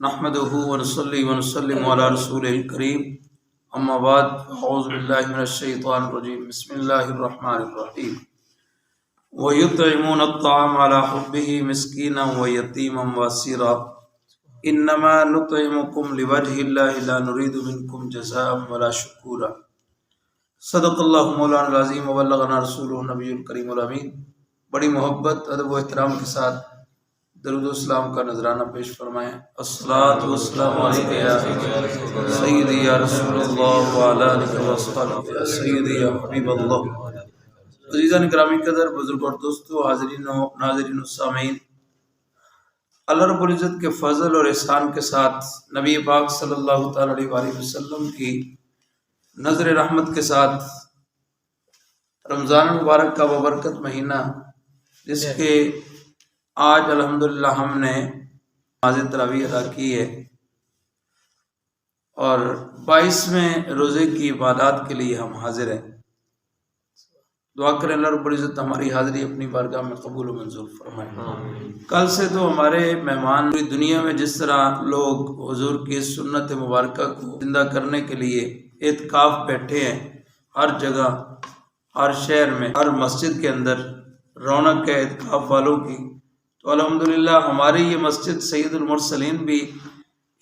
نحمده ونصلي ونسلم على رسوله الكريم اما بعد اعوذ بالله من الشيطان الرجيم بسم الله الرحمن الرحيم ويطعمون الطعام على حبه مسكينا ويتيما واسيرا انما نطعمكم لوجه الله لا نريد منكم جزاء ولا شكورا صدق اللہ مولانا العظیم وبلغنا رسولہ النبی الکریم الامین۔ بڑی محبت ادب و احترام کے ساتھ درود و اسلام کا نذرانہ پیش فرمائیں۔ الصلاۃ والسلام علیک یا سیدی یا رسول اللہ وعلی آلہ وصحبہ یا سیدی یا حبیب اللہ۔ عزیزان گرامی قدر، بزرگ اور دوستو، حاضرین و ناظرین و سامعین، اللہ رب العزت کے فضل اور احسان کے ساتھ نبی پاک صلی اللہ تعالی علیہ وآلہ وسلم کی نظر رحمت کے ساتھ رمضان المبارک کا ببرکت مہینہ، جس کے آج الحمدللہ ہم نے نماز تراویح ادا کی ہے اور 22ویں روزے کی عبادات کے لیے ہم حاضر ہیں۔ دعا کریں اللہ رب العزت ہماری حاضری اپنی بارگاہ میں قبول و منظور فرمائے۔ کل سے تو ہمارے مہمان پوری دنیا میں جس طرح لوگ حضور کی سنت مبارکہ کو زندہ کرنے کے لیے اعتکاف بیٹھے ہیں، ہر جگہ، ہر شہر میں، ہر مسجد کے اندر رونق ہے اعتکاف والوں کی، تو الحمدللہ ہماری یہ مسجد سید المرسلین بھی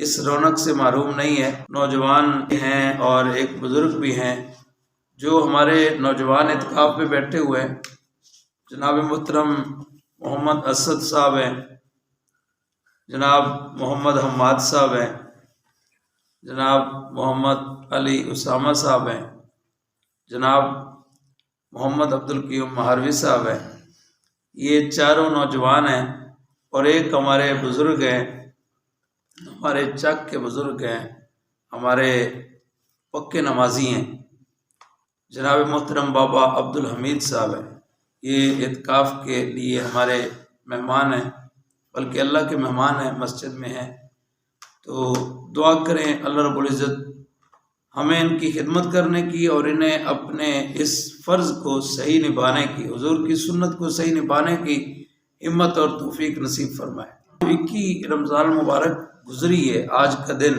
اس رونق سے محروم نہیں ہے۔ نوجوان ہیں اور ایک بزرگ بھی ہیں جو ہمارے نوجوان اعتکاف پہ بیٹھے ہوئے ہیں۔ جناب محترم محمد اسد صاحب ہیں، جناب محمد حماد صاحب ہیں، جناب محمد علی اسامہ صاحب ہیں، جناب محمد عبدالقیوم مہاروی صاحب ہیں۔ یہ چاروں نوجوان ہیں اور ایک ہمارے بزرگ ہیں، ہمارے چک کے بزرگ ہیں، ہمارے پکے نمازی ہیں، جناب محترم بابا عبدالحمید صاحب ہیں۔ یہ اعتکاف کے لیے ہمارے مہمان ہیں، بلکہ اللہ کے مہمان ہیں، مسجد میں ہیں۔ تو دعا کریں اللہ رب العزت ہمیں ان کی خدمت کرنے کی اور انہیں اپنے اس فرض کو صحیح نبھانے کی، حضور کی سنت کو صحیح نبھانے کی ہمت اور توفیق نصیب فرمائے۔ 21 رمضان مبارک گزری ہے، آج کا دن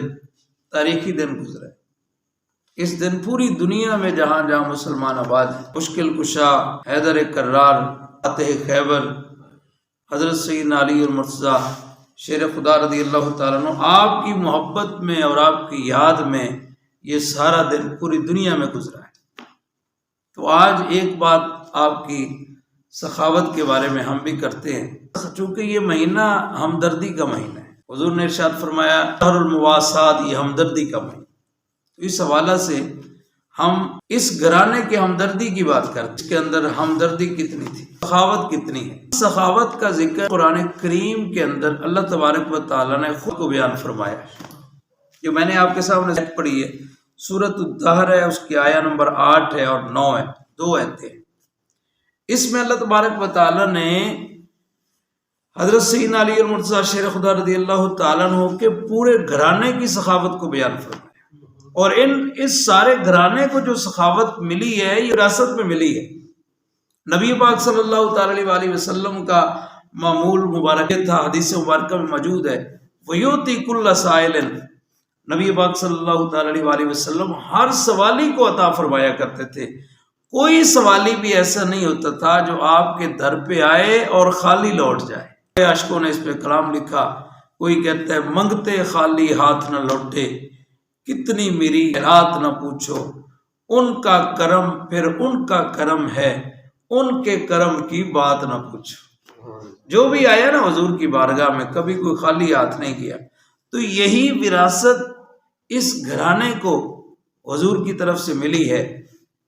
تاریخی دن گزرا ہے۔ اس دن پوری دنیا میں جہاں جہاں مسلمان آباد ہیں، مشکل کشا حیدر کرار، فاتح خیبر، حضرت سیدنا علی المرتضیٰ شیر خدا رضی اللہ تعالیٰ عنہ، آپ کی محبت میں اور آپ کی یاد میں یہ سارا دن پوری دنیا میں گزرا ہے۔ تو آج ایک بات آپ کی سخاوت کے بارے میں ہم بھی کرتے ہیں، چونکہ یہ مہینہ ہمدردی کا مہینہ ہے۔ حضور نے ارشاد فرمایا شہر المواسات، یہ ہمدردی کا مہینہ۔ تو اس حوالہ سے ہم اس گھرانے کے ہمدردی کی بات کرتے ہیں، اس کے اندر ہمدردی کتنی تھی، سخاوت کتنی ہے۔ سخاوت کا ذکر قرآن کریم کے اندر اللہ تبارک و تعالیٰ نے خود کو بیان فرمایا ہے۔ جو میں نے آپ کے سامنے پڑھی ہے، سورۃ الدہر ہے، اس کی آیہ نمبر 8 ہے اور 9 ہے، 2 آیتیں۔ اس میں اللہ تبارک و تعالیٰ نے حضرت سیدنا علی المرتضیٰ شیر خدا رضی اللہ تعالیٰ عنہ کے پورے گھرانے کی سخاوت کو بیان فرمایا، اور اس سارے گھرانے کو جو سخاوت ملی ہے یہ وراثت میں ملی ہے۔ نبی پاک صلی اللہ تعالیٰ علیہ وآلہ وسلم کا معمول مبارک تھا، حدیث مبارکہ میں موجود ہے، وَيُعْطِي كُلَّ سَائِلٍ، نبی پاک صلی اللہ تعالیٰ علیہ وآلہ وسلم ہر سوالی کو عطا فرمایا کرتے تھے۔ کوئی سوالی بھی ایسا نہیں ہوتا تھا جو آپ کے در پہ آئے اور خالی لوٹ جائے۔ عاشقوں نے اس پہ کلام لکھا، کوئی کہتا ہے منگتے خالی ہاتھ نہ لوٹے، کتنی میری رات نہ پوچھو، ان کا کرم پھر ان کا کرم ہے، ان کے کرم کی بات نہ پوچھو۔ جو بھی آیا نا حضور کی بارگاہ میں کبھی کوئی خالی ہاتھ نہیں کیا۔ تو یہی وراثت اس گھرانے کو حضور کی طرف سے ملی ہے۔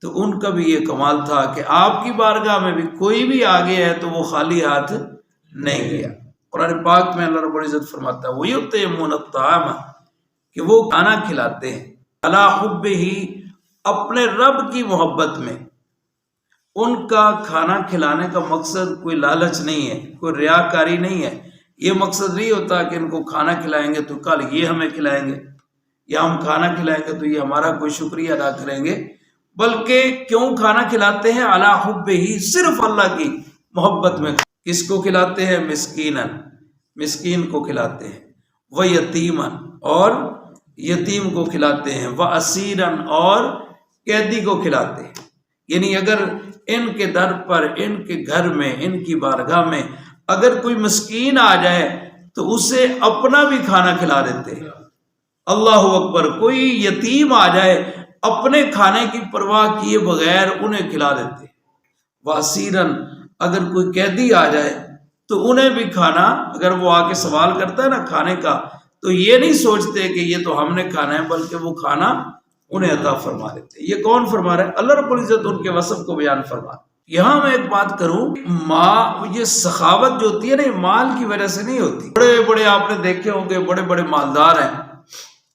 تو ان کا بھی یہ کمال تھا کہ آپ کی بارگاہ میں بھی کوئی بھی آگے ہے تو وہ خالی ہاتھ نہیں گیا۔ قرآن پاک میں اللہ رب العزت فرماتا ہے وَيُطْعِمُونَ الطَّعَامَ، کہ وہ کھانا کھلاتے ہیں، عَلَىٰ حُبِّهِ، اپنے رب کی محبت میں۔ ان کا کھانا کھلانے کا مقصد کوئی لالچ نہیں ہے، کوئی ریاکاری نہیں ہے۔ یہ مقصد نہیں ہوتا کہ ان کو کھانا کھلائیں گے تو کل یہ ہمیں کھلائیں گے، یا ہم کھانا کھلائیں گے تو یہ ہمارا کوئی شکریہ ادا کریں گے، بلکہ کیوں کھانا کھلاتے ہیں؟ عَلَىٰ حُبِّهِ، صرف اللہ کی محبت میں۔ کس کو کھلاتے ہیں؟ مسکیناً، مسکین کو کھلاتے ہیں۔ و یتیمن اور یتیم کو کھلاتے ہیں، و اسیرن اور قیدی کو کھلاتے ہیں. یعنی اگر ان کے در پر، ان کے گھر میں، ان کی بارگاہ میں اگر کوئی مسکین آ جائے تو اسے اپنا بھی کھانا کھلا دیتے ہیں. اللہ اکبر. کوئی یتیم آ جائے اپنے کھانے کی پرواہ کیے بغیر انہیں کھلا دیتے ہیں. واسیرن اگر کوئی قیدی آ جائے تو انہیں بھی کھانا، اگر وہ آ کے سوال کرتا ہے نا کھانے کا، تو یہ نہیں سوچتے کہ یہ تو ہم نے کھانا ہے، بلکہ وہ کھانا انہیں عطا فرما دیتے. یہ کون فرما رہا ہے؟ اللہ رب العزت ان کے وصف کو بیان فرما. یہاں میں ایک بات کروں، یہ سخاوت جو ہوتی ہے نا، یہ مال کی وجہ سے نہیں ہوتی. بڑے بڑے آپ نے دیکھے ہوں گے، بڑے بڑے مالدار ہیں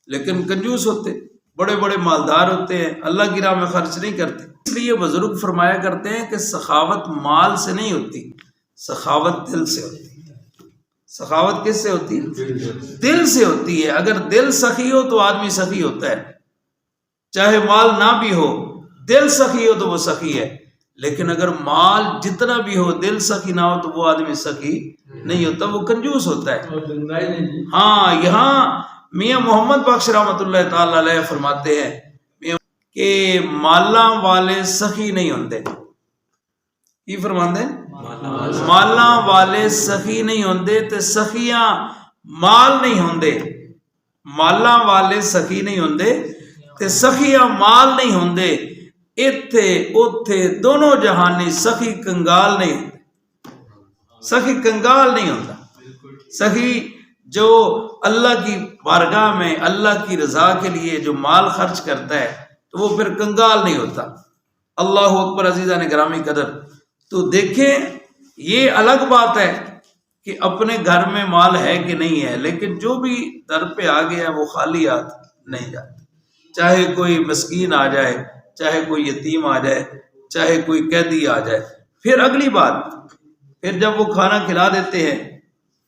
لیکن کنجوس ہوتے. بڑے بڑے مالدار ہوتے ہیں، اللہ کی راہ میں خرچ نہیں کرتے. اس لیے بزرگ فرمایا کرتے ہیں کہ سخاوت مال سے نہیں ہوتی، سخاوت دل سے ہوتی ہے. سخاوت کس سے ہوتی ہے؟ دل سے ہوتی ہے. اگر دل سخی ہو تو آدمی سخی ہوتا ہے، چاہے مال نہ بھی ہو. دل سخی ہو تو وہ سخی ہے. لیکن اگر مال جتنا بھی ہو، دل سخی نہ ہو تو وہ آدمی سخی نہیں ہوتا، وہ کنجوس ہوتا ہے. ہاں، یہاں میاں محمد بخش رحمۃ اللہ تعالی علیہ فرماتے ہیں کہ مالاں والے سخی نہیں ہوندے. کی فرماندے؟ مالاں والے سخی نہیں ہوندے تے سخیاں مال نہیں ہوندے. مالاں والے سخی نہیں ہوندے تے سخیاں مال نہیں ہوندے. ایتھے اوتھے دونوں جہانی سخی کنگال نہیں ہوندے. سخی کنگال نہیں ہوتا. سخی جو اللہ کی بارگاہ میں اللہ کی رضا کے لیے جو مال خرچ کرتا ہے تو وہ پھر کنگال نہیں ہوتا. اللہ اکبر. عزیزان گرامی قدر، تو دیکھیں یہ الگ بات ہے کہ اپنے گھر میں مال ہے کہ نہیں ہے، لیکن جو بھی در پہ آ گیا وہ خالی ہاتھ نہیں جاتا. چاہے کوئی مسکین آ جائے، چاہے کوئی یتیم آ جائے، چاہے کوئی قیدی آ جائے. پھر اگلی بات، پھر جب وہ کھانا کھلا دیتے ہیں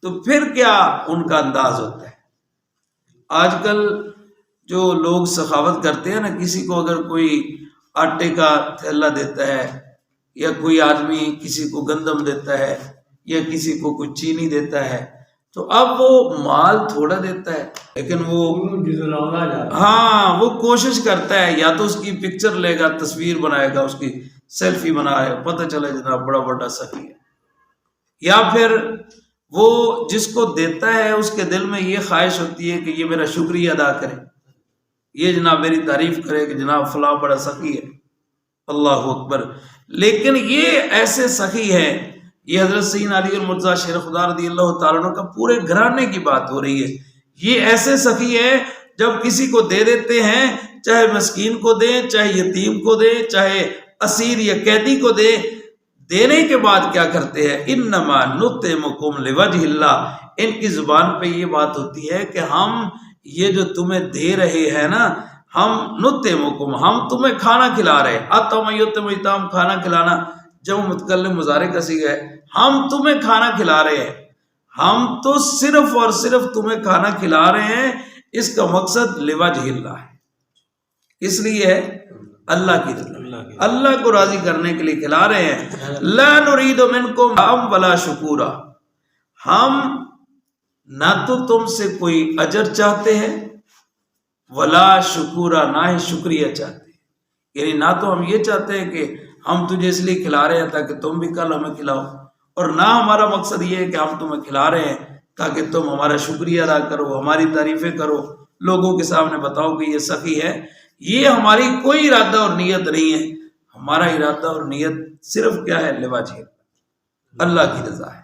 تو پھر کیا ان کا انداز ہوتا ہے. آج کل جو لوگ سخاوت کرتے ہیں نا، کسی کو اگر کوئی آٹے کا تھیلا دیتا ہے، یا کوئی آدمی کسی کو گندم دیتا ہے، یا کسی کو کوئی چینی دیتا ہے، تو اب وہ مال تھوڑا دیتا ہے لیکن وہ کوشش کرتا ہے، یا تو اس کی پکچر لے گا، تصویر بنائے گا، اس کی سیلفی بنائے گا، پتہ چلے جناب بڑا بڑا سخی ہے. یا پھر وہ جس کو دیتا ہے اس کے دل میں یہ خواہش ہوتی ہے کہ یہ میرا شکریہ ادا کرے، یہ جناب میری تعریف کرے کہ جناب فلاں بڑا سخی ہے. اللہ اکبر. لیکن یہ ایسے سخی ہے، یہ حضرت سیدنا علی المرتضیٰ شیر خدا رضی اللہ تعالیٰ عنہ کا پورے گھرانے کی بات ہو رہی ہے. یہ ایسے سخی ہے جب کسی کو دے دیتے ہیں، چاہے مسکین کو دیں، چاہے یتیم کو دیں، چاہے اسیر یا قیدی کو دیں، دینے کے بعد کیا کرتے ہیں؟ انما نطعمکم لوجہ اللہ. ان کی زبان پہ یہ بات ہوتی ہے کہ ہم یہ جو تمہیں دے رہے ہیں نا، ہم نطعمکم، ہم تمہیں کھانا کھلا رہے ہیں. اطعم یطعم اطعام، کھانا کھلانا جب متکلم مضارع کا صیغہ ہے. ہم تمہیں کھانا کھلا رہے ہیں، ہم تو صرف اور صرف تمہیں کھانا کھلا رہے ہیں. اس کا مقصد لوجہ اللہ ہے. اس لیے ہے اللہ کی رضا، اللہ کو راضی کرنے کے لیے کھلا رہے ہیں. لا نرید منکم ولا شکورا. ہم نہ تو تم سے کوئی اجر چاہتے ہیں، ولا شکورا، نہ ہی شکریہ چاہتے ہیں. یعنی نہ تو ہم یہ چاہتے ہیں کہ ہم تجھے اس لیے کھلا رہے ہیں تاکہ تم بھی کل ہمیں کھلاؤ، اور نہ ہمارا مقصد یہ ہے کہ ہم تمہیں کھلا رہے ہیں تاکہ تم ہمارا شکریہ ادا کرو، ہماری تعریفیں کرو، لوگوں کے سامنے بتاؤ کہ یہ سخی ہے. یہ ہماری کوئی ارادہ اور نیت نہیں ہے. ہمارا ارادہ اور نیت صرف کیا ہے؟ لوجہ اللہ کی رضا ہے.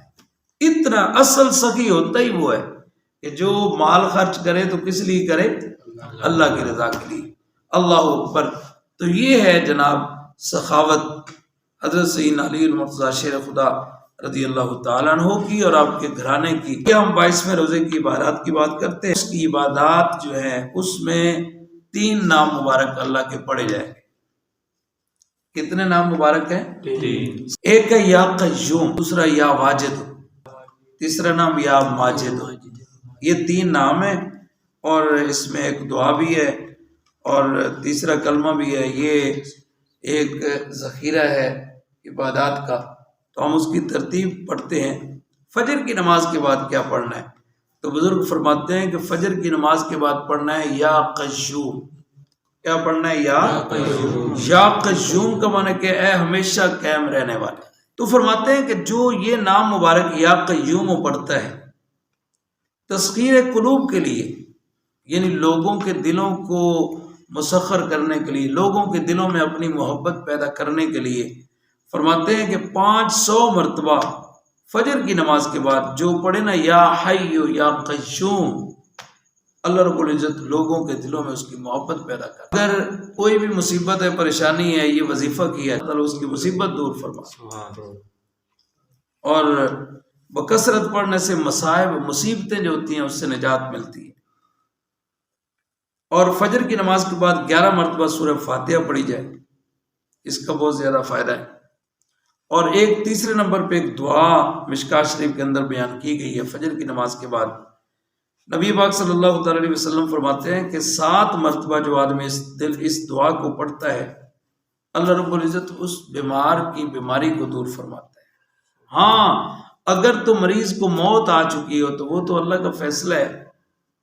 اتنا اصل سخی ہوتا ہی وہ ہے کہ جو مال خرچ کرے تو کس لیے کرے؟ اللہ کی رضا کے لیے. اللہ اکبر. تو یہ ہے جناب سخاوت حضرت سیدنا علی المرتضیٰ شیر خدا رضی اللہ تعالیٰ عنہ کی اور آپ کے گھرانے کی. یہ ہم 22ویں روزے کی عبادات کی بات کرتے ہیں. اس کی عبادات جو ہے اس میں 3 نام مبارک اللہ کے پڑھے جائیں گے. کتنے نام مبارک ہیں؟ 3. ایک ہے یا قیوم، دوسرا یا واجد، تیسرا نام یا ماجد. یہ 3 نام ہیں اور اس میں ایک دعا بھی ہے اور تیسرا کلمہ بھی ہے. یہ ایک ذخیرہ ہے عبادات کا. تو ہم اس کی ترتیب پڑھتے ہیں. فجر کی نماز کے بعد کیا پڑھنا ہے؟ تو بزرگ فرماتے ہیں کہ فجر کی نماز کے بعد پڑھنا ہے یا قیوم. کیا پڑھنا ہے؟ یا قیوم کا معنی کہ اے ہمیشہ قائم رہنے والے. تو فرماتے ہیں کہ جو یہ نام مبارک یا قیوم پڑھتا ہے تسخیر قلوب کے لیے، یعنی لوگوں کے دلوں کو مسخر کرنے کے لیے، لوگوں کے دلوں میں اپنی محبت پیدا کرنے کے لیے، فرماتے ہیں کہ 500 مرتبہ فجر کی نماز کے بعد جو پڑھے نا یا حی یا قیوم، اللہ رب العزت لوگوں کے دلوں میں اس کی محبت پیدا کر. اگر کوئی بھی مصیبت ہے، پریشانی ہے، یہ وظیفہ کیا ہے اللہ اس کی مصیبت دور فرما. اور بکثرت پڑھنے سے مصائب مصیبتیں جو ہوتی ہیں اس سے نجات ملتی ہے. اور فجر کی نماز کے بعد 11 مرتبہ سورہ فاتحہ پڑھی جائے، اس کا بہت زیادہ فائدہ ہے. اور ایک تیسرے نمبر پہ ایک دعا مشکات شریف کے اندر بیان کی گئی ہے فجر کی نماز کے بعد. نبی پاک صلی اللہ تعالی علیہ وسلم فرماتے ہیں کہ 7 مرتبہ جو آدمی اس دعا کو پڑھتا ہے اللہ رب العزت اس بیمار کی بیماری کو دور فرماتا ہے. ہاں اگر تو مریض کو موت آ چکی ہو تو وہ تو اللہ کا فیصلہ ہے،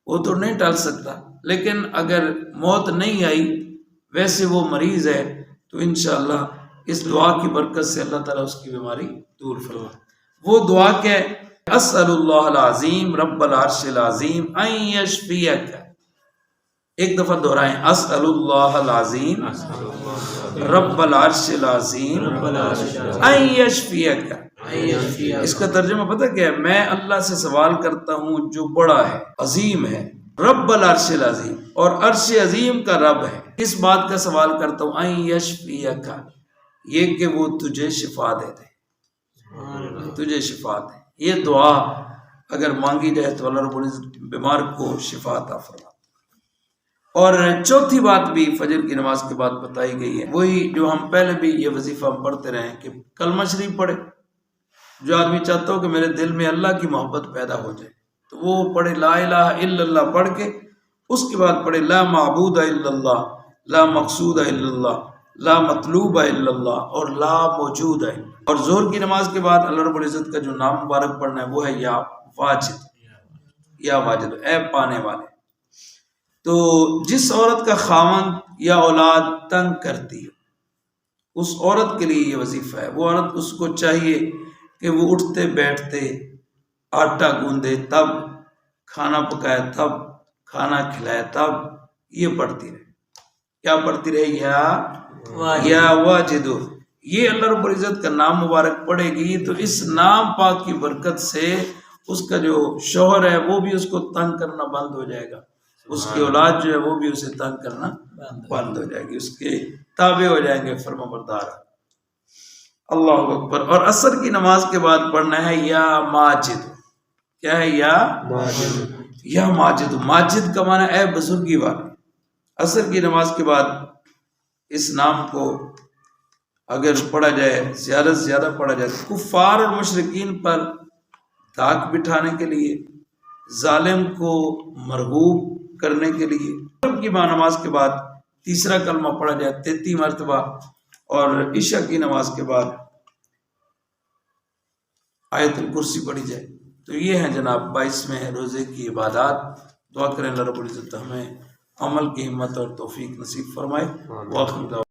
وہ تو نہیں ٹال سکتا. لیکن اگر موت نہیں آئی، ویسے وہ مریض ہے، تو انشاءاللہ اس دعا کی برکت سے اللہ تعالیٰ اس کی بیماری دور فرما. وہ دعا کہ اسأل اللہ العظیم رب العرش العظیم ان یشفیک. ایک دفعہ دہرائیں، اسأل اللہ العظیم رب العرش العظیم ان یشفیک. اس کا ترجمہ پتہ کیا ہے؟ میں اللہ سے سوال کرتا ہوں جو بڑا ہے، عظیم ہے، رب العرش العظیم، اور عرش عظیم کا رب ہے. اس بات کا سوال کرتا ہوں ان یشفیک، یہ کہ وہ تجھے شفا دے دے، تجھے شفا دے. یہ دعا اگر مانگی جائے تو اللہ رب العزت بیمار کو شفا عطا فرماتا. اور چوتھی بات بھی فجر کی نماز کے بعد بتائی گئی ہے، وہی جو ہم پہلے بھی یہ وظیفہ ہم پڑھتے رہے کہ کلمہ شریف پڑھے. جو آدمی چاہتا ہو کہ میرے دل میں اللہ کی محبت پیدا ہو جائے تو وہ پڑھے لا الہ الا اللہ پڑھ کے، اس کے بعد پڑھے لا معبود الا اللہ، لا مقصود الا اللہ، لا مطلوب الا اللہ، اور لا موجود ہے. اور ظہر کی نماز کے بعد اللہ رب العزت کا جو نام مبارک پڑھنا ہے وہ ہے یا واجد، یا واجد، اے پانے والے. تو جس عورت کا خاوند یا اولاد تنگ کرتی ہے اس عورت کے لیے یہ وظیفہ ہے. وہ عورت، اس کو چاہیے کہ وہ اٹھتے بیٹھتے آٹا گوندے تب، کھانا پکائے تب، کھانا کھلائے تب یہ پڑھتی رہے. کیا پڑھتی رہے؟ یا واجد. یہ اللہ رب العزت کا نام مبارک پڑھے گی تو اس نام پاک کی برکت سے اس کا جو شوہر ہے وہ بھی اس کو تنگ کرنا بند ہو جائے گا، اس کی اولاد جو ہے وہ بھی اسے تنگ کرنا بند ہو جائے گی، اس کے تابع ہو جائیں گے، فرما بردار. اللہ اکبر. اور عصر کی نماز کے بعد پڑھنا ہے یا ماجد. کیا ہے؟ یا ماجد. ماجد کا معنی اے بزرگی والے. عصر کی نماز کے بعد اس نام کو اگر پڑھا جائے، زیادہ سے زیادہ پڑھا جائے، کفار اور مشرکین پر دھاک بٹھانے کے لیے، ظالم کو مرغوب کرنے کے لیے. مغرب کی نماز کے بعد تیسرا کلمہ پڑھا جائے 33 مرتبہ، اور عشاء کی نماز کے بعد آیت الکرسی پڑھی جائے. تو یہ ہیں جناب 22ویں روزے کی عبادات. دعا کریں اللہ رب العزت ہمیں عمل کی ہمت اور توفیق نصیب فرمائے.